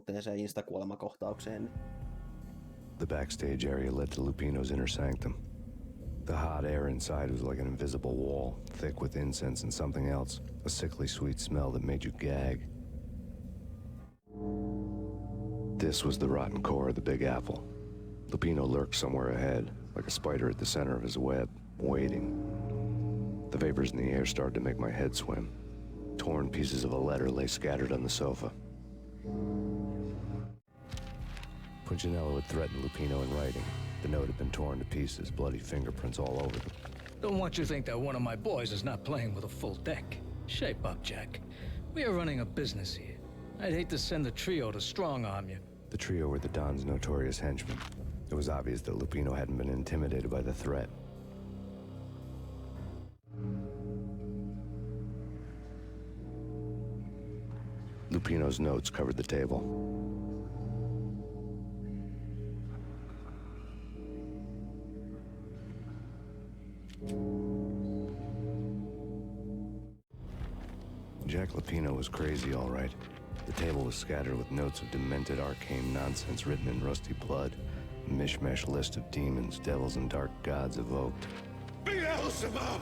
ainutlaatuiseen instakuolemakohtaukseen. The backstage area led to Lupino's inner sanctum. The hot air inside was like an invisible wall, thick with incense and something else, a sickly sweet smell that made you gag. This was the rotten core of the Big Apple. Lupino lurked somewhere ahead, like a spider at the center of his web, waiting. The vapors in the air started to make my head swim. Torn pieces of a letter lay scattered on the sofa. Punchinello had threatened Lupino in writing. The note had been torn to pieces, bloody fingerprints all over them. Don't want you to think that one of my boys is not playing with a full deck. Shape up, Jack. We are running a business here. I'd hate to send the trio to strong-arm you. The trio were the Don's notorious henchmen. It was obvious that Lupino hadn't been intimidated by the threat. Lupino's notes covered the table. Jack Lupino was crazy, all right. The table was scattered with notes of demented arcane nonsense written in rusty blood. A mishmash list of demons, devils, and dark gods evoked. Beelzebub,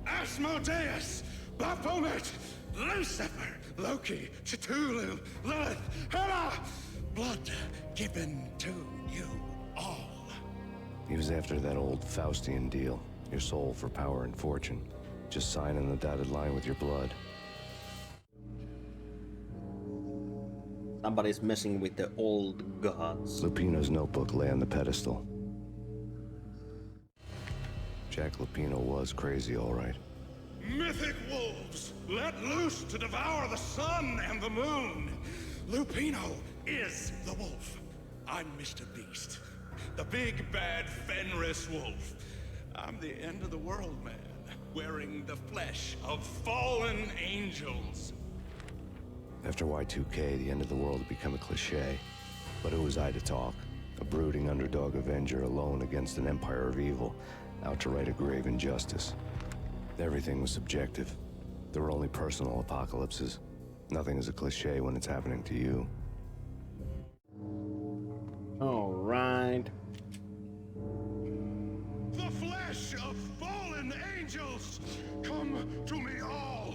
Asmodeus, Baphomet, Lucifer, Loki, Cthulhu, Lilith, Hela, blood given to you all. He was after that old Faustian deal. Your soul for power and fortune. Just sign on the dotted line with your blood. Somebody's messing with the old gods. Lupino's notebook lay on the pedestal. Jack Lupino was crazy, all right. Mythic wolves, let loose to devour the sun and the moon. Lupino is the wolf. I'm Mr. Beast, the big bad Fenris wolf. I'm the end of the world man, wearing the flesh of fallen angels. After Y2K, the end of the world had become a cliché. But who was I to talk? A brooding underdog avenger alone against an empire of evil, out to right a grave injustice. Everything was subjective. There were only personal apocalypses. Nothing is a cliché when it's happening to you. All right. The flesh of fallen angels, come to me all.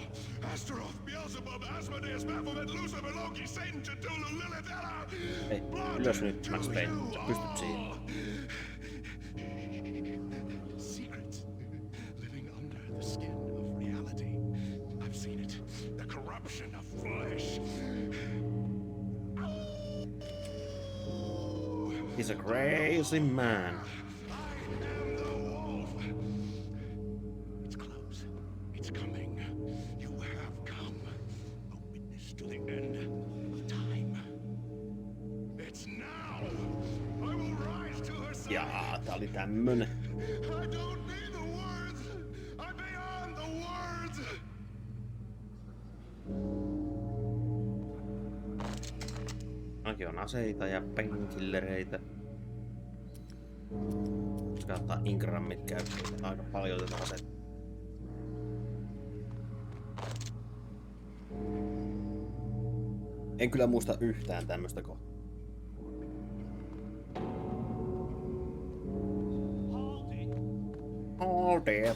Astaroth, Beelzebub, Asmodeus, Baphomet, Lucifer, Loki, Satan, Cthulhu, Lilith, Hela. Hei, ylös nyt, Max Payne. Sä pystyt siihen. Secrets living under the skin of reality. I've seen it. The corruption of flesh. He's a crazy man. Jaa, tää oli tämmönen. Ainakin on aseita ja painkillereitä. Koska ottaa ingrammit käyttöön. Aika paljon tätä asetta. En kyllä muista yhtään tämmöstä kohtaa. All dead.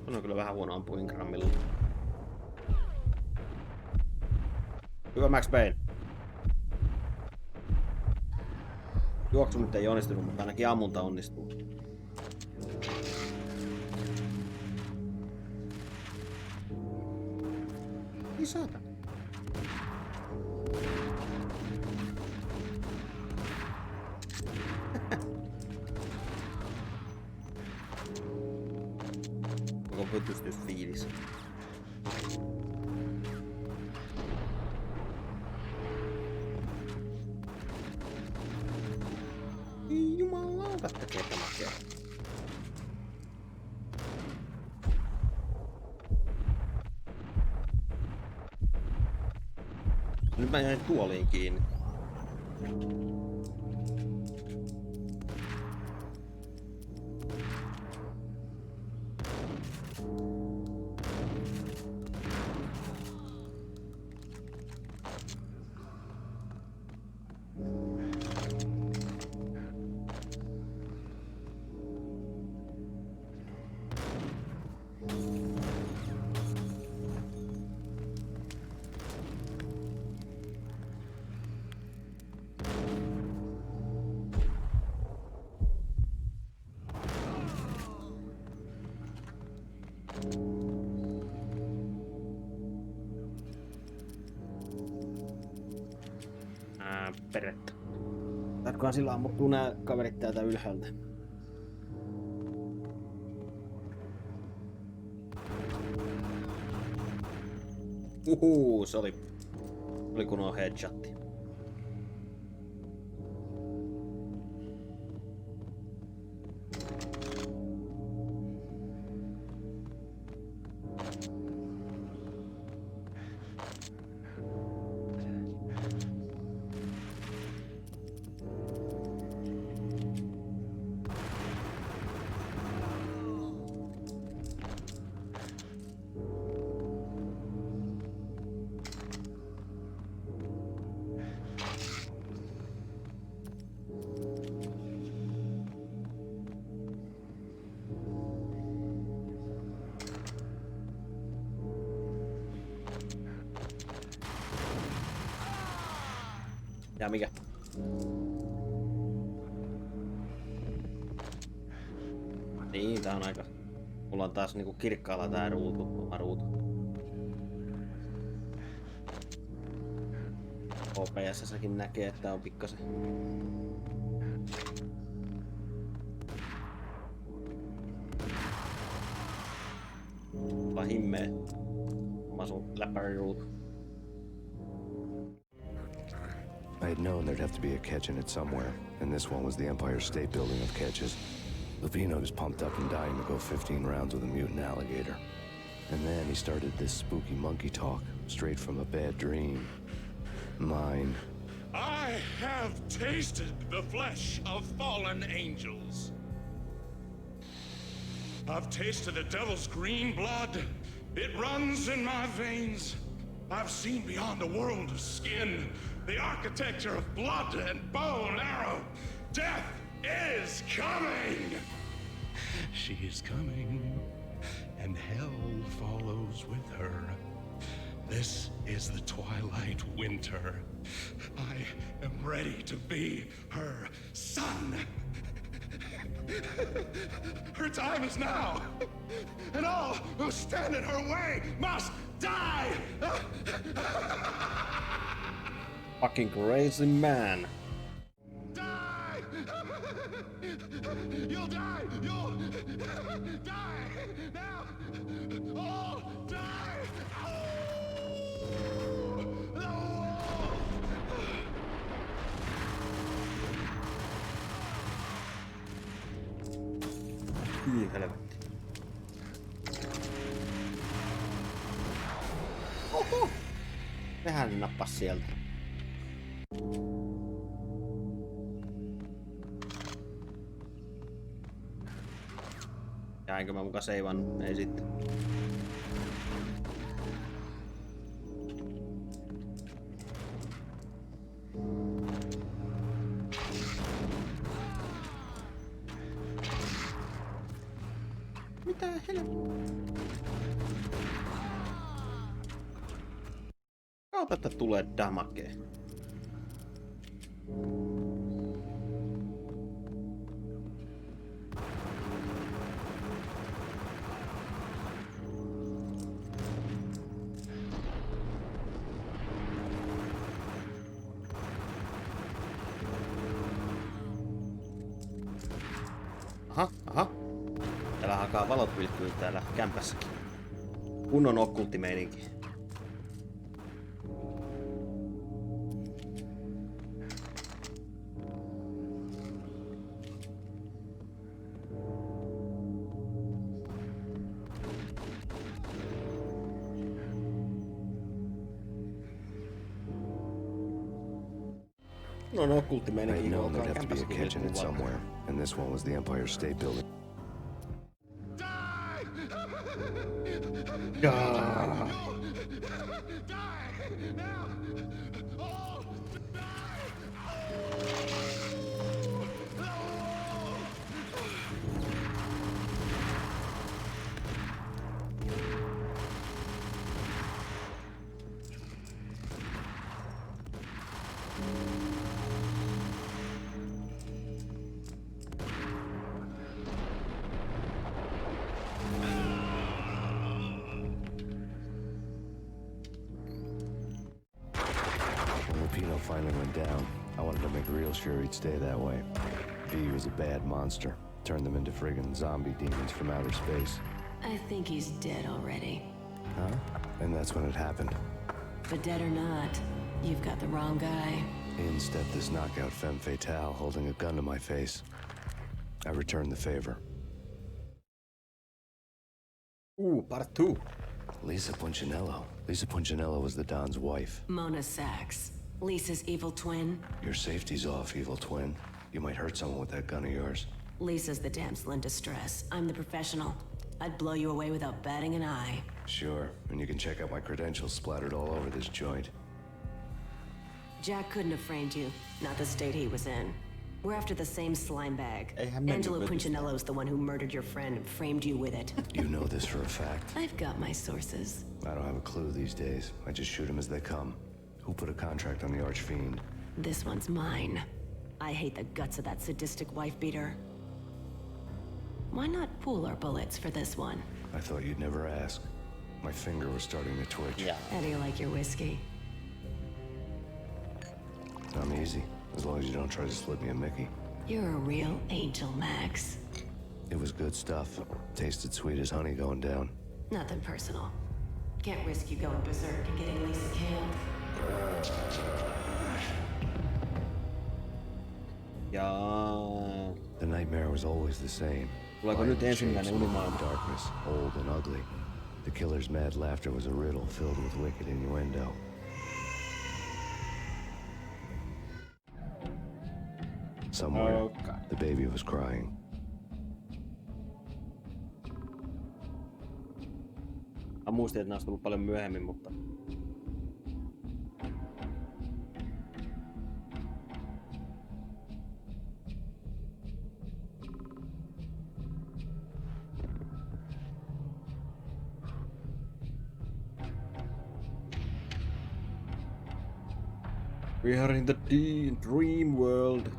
On kyllä vähän huono ampua ingrammilla. Hyvä Max Payne. Juoksu nyt ei onnistunut, mutta ainakin ammunta onnistuu. Ei saata. Koko pytystysfiilis. Jumalauta tekee tämäkin. Nyt mä jäin tuoliin kiinni. Perrettä. Tarkkaan sillä ammuttuu nää kaverit täältä ylhäältä. Se oli kunnon headshotti. Ja mikä? Niin, tää on aika... Mulla on taas niinku kirkkaalla tää ruutu, oma ruutu. OPS-säkin näkee, että on pikkasen... Himmee. Oma sun läppäriruutu. I had known there'd have to be a catch in it somewhere, and this one was the Empire State Building of catches. Lupino was pumped up and dying to go 15 rounds with a mutant alligator. And then he started this spooky monkey talk, straight from a bad dream. Mine. I have tasted the flesh of fallen angels. I've tasted the devil's green blood. It runs in my veins. I've seen beyond a world of skin, the architecture of blood and bow and arrow. Death is coming! She is coming, and hell follows with her. This is the twilight winter. I am ready to be her son. Her time is now, and all who stand in her way must die! Fucking crazy man. Die! You'll die! You'll die! Now! All die! Helvetti. Oho! Sehän nappas sieltä. Jäinkö mä muka seivan? Ei sitten. Mitä helvettiä? Kautta, että tulee damakee. Aha. Täällä alkaa valot vilkkyä täällä kämpässäkin. Kunnon okkulttimeininki. No, no, kultti I'd meininki, known kun there'd have to be a kämpässäkin catch in it vilkkuu vaikka. somewhere, and this one was the Empire State Building. Jaa. When Lupino finally went down, I wanted to make real sure he'd stay that way. V was a bad monster. Turned them into friggin' zombie demons from outer space. I think he's dead already. Huh? And that's when it happened. But dead or not, you've got the wrong guy. In stepped this knockout femme fatale holding a gun to my face. I returned the favor. Part 2. Lisa Punchinello. Lisa Punchinello was the Don's wife. Mona Sachs, Lisa's evil twin. Your safety's off, evil twin. You might hurt someone with that gun of yours. Lisa's the damsel in distress. I'm the professional. I'd blow you away without batting an eye. Sure, and you can check out my credentials splattered all over this joint. Jack couldn't have framed you, not the state he was in. We're after the same slime bag. Eihän mennyt Angelo vetystä. Punchinello's the one who murdered your friend and framed you with it. You know this for a fact. I've got my sources. I don't have a clue these days. I just shoot them as they come. Who put a contract on the Archfiend? This one's mine. I hate the guts of that sadistic wife-beater. Why not pool our bullets for this one? I thought you'd never ask. My finger was starting to twitch. Jaa. How do you like your whiskey? I'm easy, as long as you don't try to slip me a Mickey. You're a real angel, Max. It was good stuff. Tasted sweet as honey going down. Nothing personal. Can't risk you going berserk and getting Lisa killed. Jaa. The nightmare was always the same. Tuleeko nyt ensimmäinen unimaailma? Darkness, old and ugly. The killer's mad laughter was a riddle filled with wicked innuendo. Somewhere, Okay. the baby was crying. Mä muistin, että nää olisi tullut paljon myöhemmin, mutta... We are in the dream world.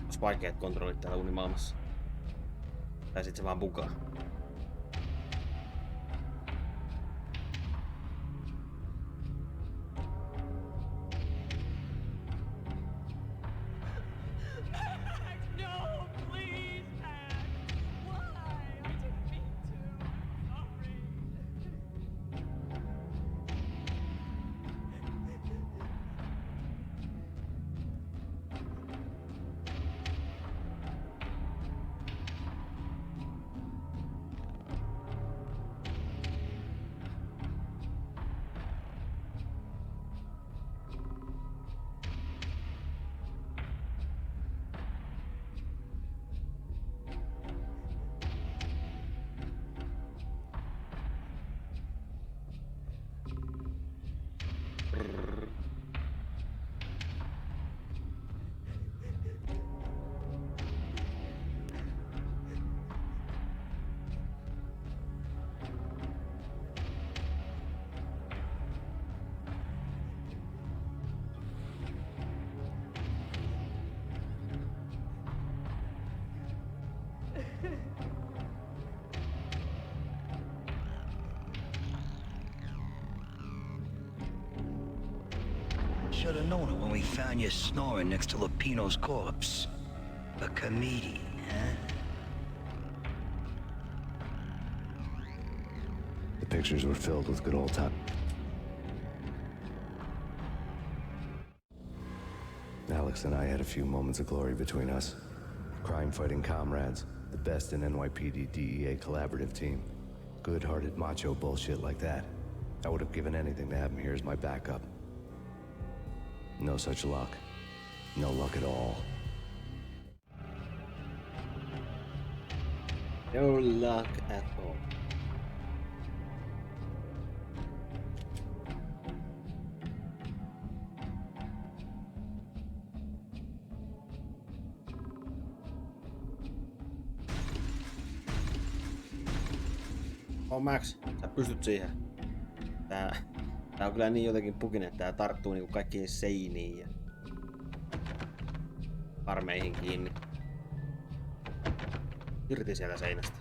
Olisi vaikeat kontrollit täällä unimaailmassa. Tai sit se vaan bugaa. No, please, Max. Why? I didn't mean to. Sorry. Should have known it when we found you snoring next to Lupino's corpse. A comedian, huh? The pictures were filled with good old time. Alex and I had a few moments of glory between us. Crime-fighting comrades, the best in NYPD DEA collaborative team. good-hearted macho bullshit like that. I would have given anything to have him here as my backup. No such luck. No luck at all. No luck at all. Max, sä pystyt siihen. Tää on kyllä niin jotenkin pukinen, että tää tarttuu niinku kaikkiin seiniin ja armeihin kiinni. Irti sieltä seinästä.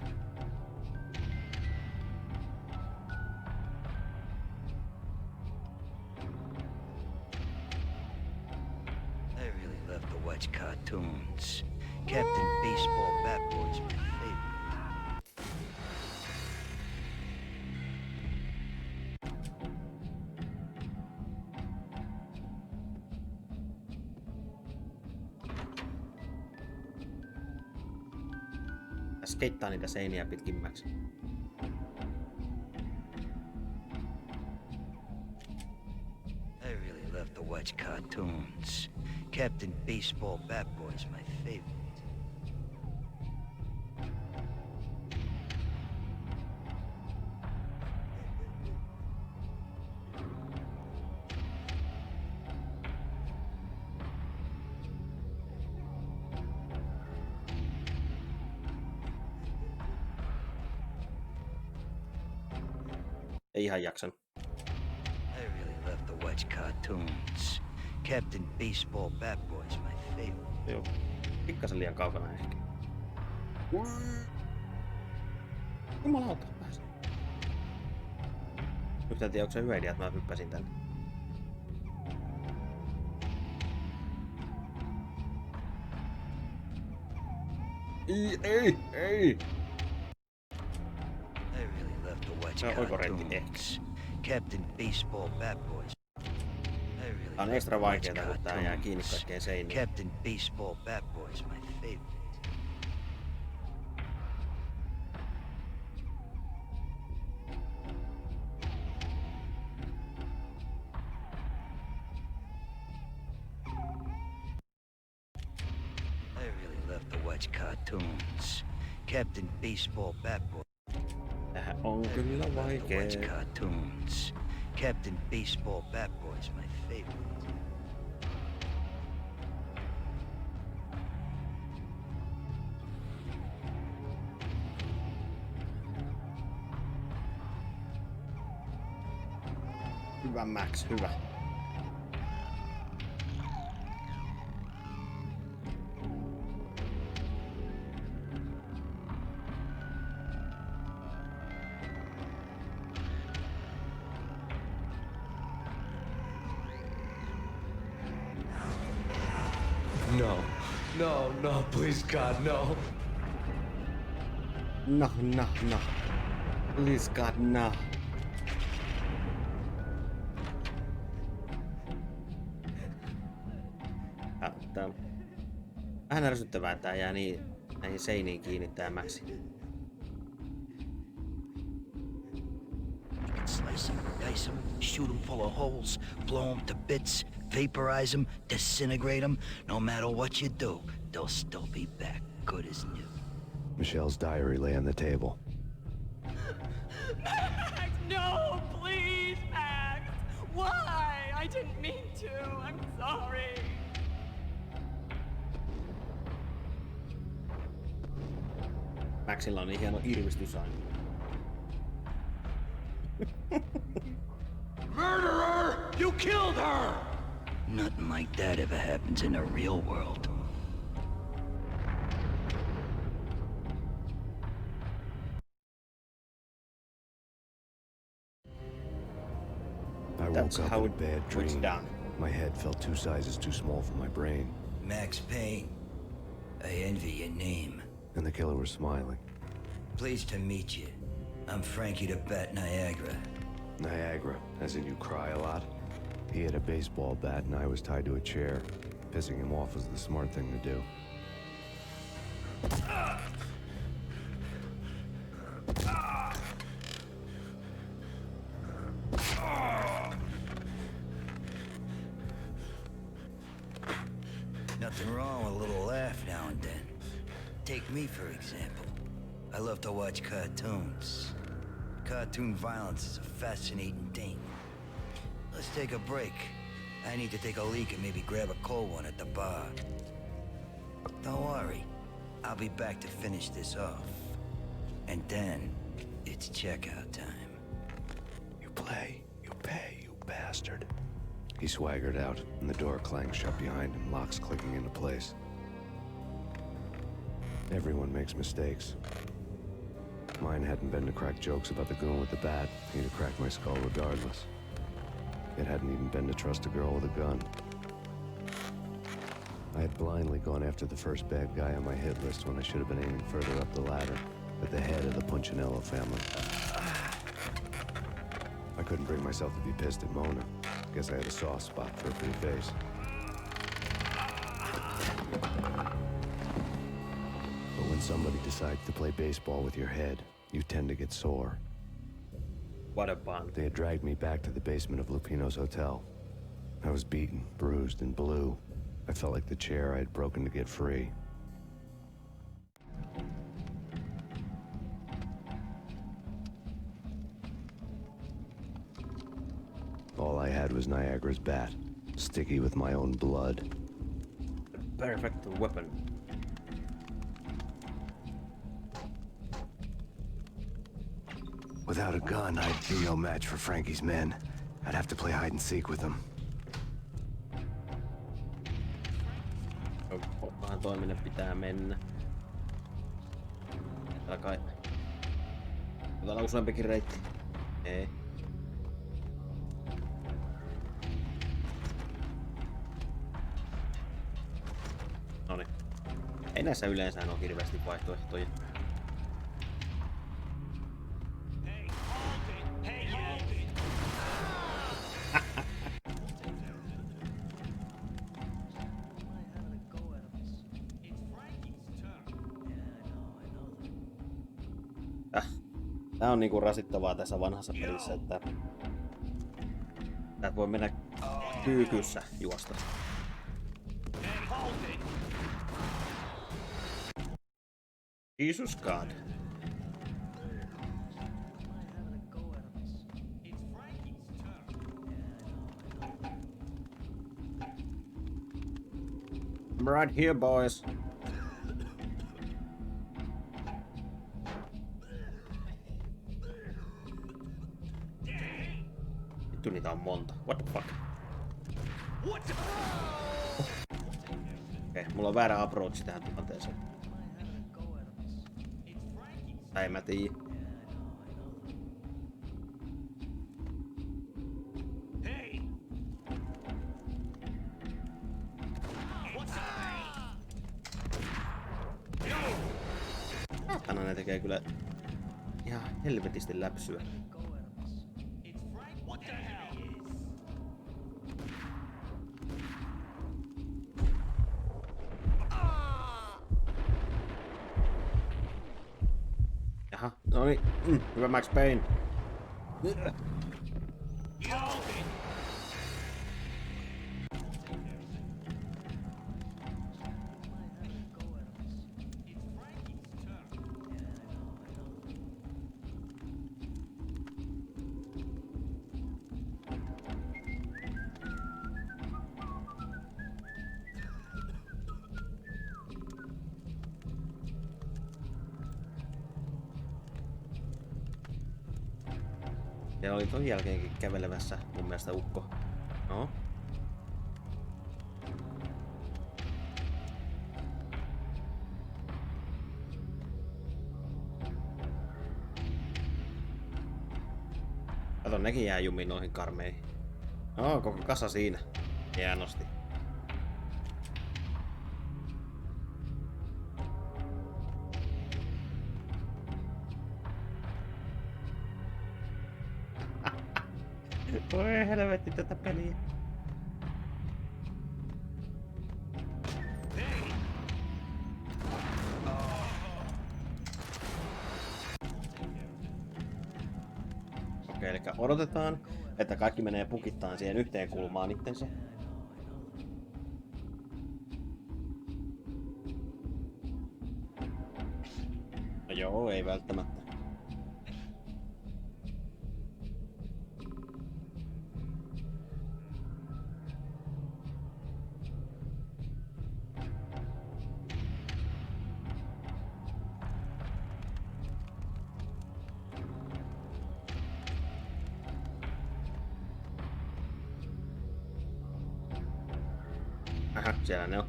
I really love to watch cartoons. Captain Baseball Bat Boy's my favorite. Skeittaa niitä seiniä pitkimmäksi. I really love to watch cartoons. Captain Baseball Bat Boy's my favorite. Ei ihan jaksanut. I really love to watch cartoons. Captain Baseball Bat Boy's my favorite. Joo. Pikkasen liian kaukana ehkä. Jumalauta, pääsin. Nyt en tiedä, onko se hyvä idea, että mä hyppäsin tänne. Ei! I really love to watch No, oikoreitti cartoons. Captain Baseball Bat Boys. Tää on ekstra vaikeeta, kun tää jää kiinni kaikkeen seiniin. Captain Baseball Bat Boys my favorite. I really love to watch cartoons. Captain Baseball Bat Boy. Tää on kyllä vaikee. Watch cartoons. Captain Baseball Bat Boy's my favorite. Hyvä Max, hyvä. No, please God, no. No. Please God, no. Tää on vähän ärsyttävää, että tää jää näihin seiniin kiinni tää Maxi. Slice them, dice them, shoot them full of holes, blow them to bits, vaporize them, disintegrate them. No matter what you do, they'll still be back, good as new. Michelle's diary lay on the table. Max, no, please, Max. Why? I didn't mean to. I'm sorry. Maxilla on niin hieno irvistys aina. Murderer! You killed her! Nothing like that ever happens in the real world. I That's woke up how in a bad it's dream. done. My head felt 2 sizes too small for my brain, Max Payne, I envy your name. and the killer was smiling. Pleased to meet you. I'm Frankie the Bat Niagara. Niagara, as in you cry a lot? He had a baseball bat and I was tied to a chair. Pissing him off was the smart thing to do. Nothing wrong with a little laugh now and then. Take me, for example. I love to watch cartoons. Cartoon violence is a fascinating thing. Let's take a break. I need to take a leak and maybe grab a cold one at the bar. Don't worry. I'll be back to finish this off. And then, it's checkout time. You play, you pay, you bastard. He swaggered out, and the door clanged shut behind him, locks clicking into place. Everyone makes mistakes. Mine hadn't been to crack jokes about the goon with the bat. He'd have cracked my skull regardless. It hadn't even been to trust a girl with a gun. I had blindly gone after the first bad guy on my hit list when I should have been aiming further up the ladder, at the head of the Punchinello family. I couldn't bring myself to be pissed at Mona. Guess I had a soft spot for her pretty face. But when somebody decides to play baseball with your head, you tend to get sore. What a bond. They had dragged me back to the basement of Lupino's hotel. I was beaten, bruised, and blue. I felt like the chair I had broken to get free. All I had was Niagara's bat, sticky with my own blood. Perfect weapon. Without a gun, I'd be no match for Frankie's men. I'd have to play hide and seek with them. Oppahan toiminnan pitää mennä. Täällä kai... Täällä on useampikin reitti. Ei. Noniin. Ei näissä yleensä ole hirveästi vaihtoehtoja. Tää on niinku rasittavaa tässä vanhassa pelissä, että tää voi mennä kyykyssä juosta. Jesus God. I'm right here, boys. Vittu niitä on monta. What the fuck? Okei, mulla on väärä approach tähän tilanteeseen. Tai en mä tiedä. Saatana ne tekee kyllä ihan helvetisti läpsyä. Jaha, no niin. Hyvä Max Payne. Ja oli ton jälkeenkin kävelemässä mun mielestä ukko. No. Kato, nekin jää jumiin noihin karmeihin. No, koko kasa siinä. Hienosti. Voi helvetti tätä peliä. Okei, eli odotetaan, että kaikki menee pukittaan siihen yhteen kulmaan itsensä. Joo, ei välttämättä. Aha, siellä ne on.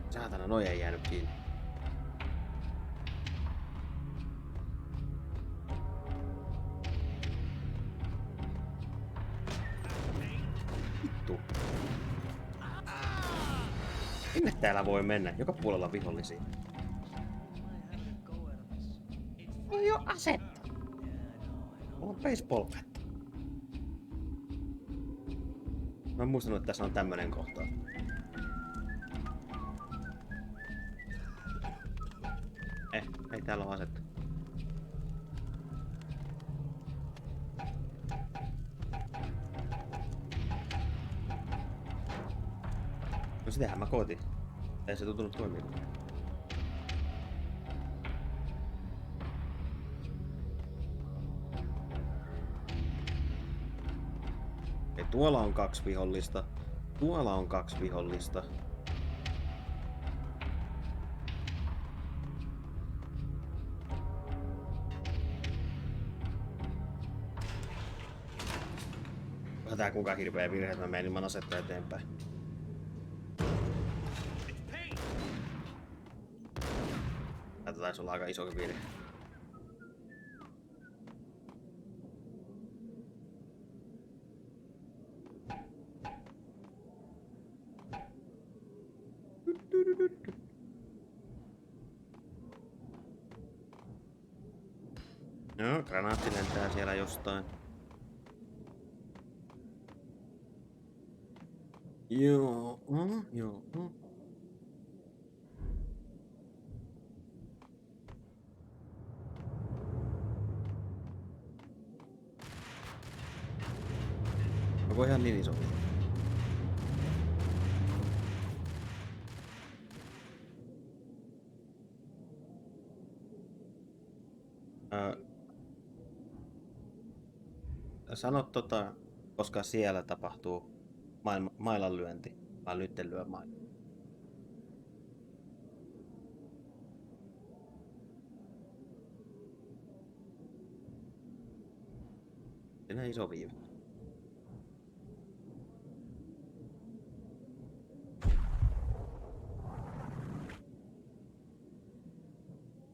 Saatana, noja ei jäänyt kiinni. Vittu. Minne täällä voi mennä? Joka puolella vihollisia. Ei oo asetta. Mulla on baseball-pättä. Mä en muistanut, että tässä on tämmönen kohtaus. Ei täällä ole asetta. No sitähän mä koitin. Ei se tuntunut toimimaan. Ei, tuolla on 2 vihollista. Tuolla on 2 vihollista. Onko tää kuinka hirveä virhe, että mä menen ilman asetta eteenpäin? Tää taisi olla aika iso virhe. Joo, granaatti lentää siellä jostain. Joo. Onko ihan niin iso? Sano koska siellä tapahtuu mailanlyönti. Mä nyt en lyö mailla. Siinä iso viive.